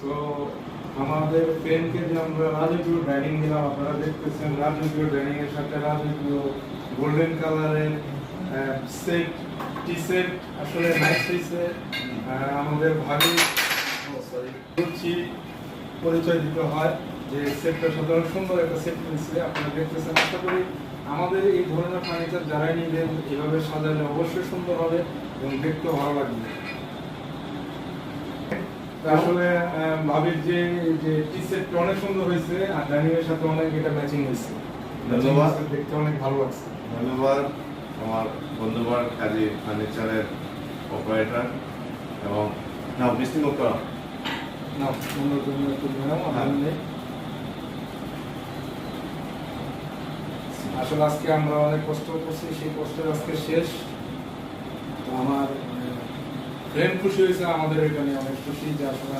তো আমাদের পেনকে যে আমরা রাজকীয় ডাইনিং দিলাম, আপনারা দেখতেছেন রাজকীয় ডাইনিং এর সাথে রাজকীয় গোল্ডেন কালারের সেট টি সেট আসলে নাইস হয়েছে। আমাদের ভাবি রুচি পরিচয় দিতে হয় যে সেটটা সাধারণ সুন্দর একটা সেট হয়েছে। আপনারা দেখতেছেন, আশা করি আমাদের এই ধরনের ফার্নিচার যারাই নিবেন এভাবে সাজালে অবশ্যই সুন্দর হবে এবং দেখতেও ভালো লাগবে। আসলে ভাবির যে টি সেটটা অনেক সুন্দর হয়েছে আর ডাইনিং এর সাথে অনেক এটা ম্যাচিং হয়েছে। ধন্যবাদ। দেখতে অনেক ভালো লাগছে। ধন্যবাদ আমার বন্ধুবার কাজী ফার্নিচারের অপারেটর এবং না মিষ্টি মুখ করা না সুন্দর সুন্দর একটু নিলাম আনন্দে। আসলে আজকে আমরা অনেক কষ্ট করছি, সেই কষ্টের আজকে শেষ। তো আমার ফ্রেন্ড খুশি হয়েছে, আমাদের এটা নিয়ে অনেক খুশি যে আসলে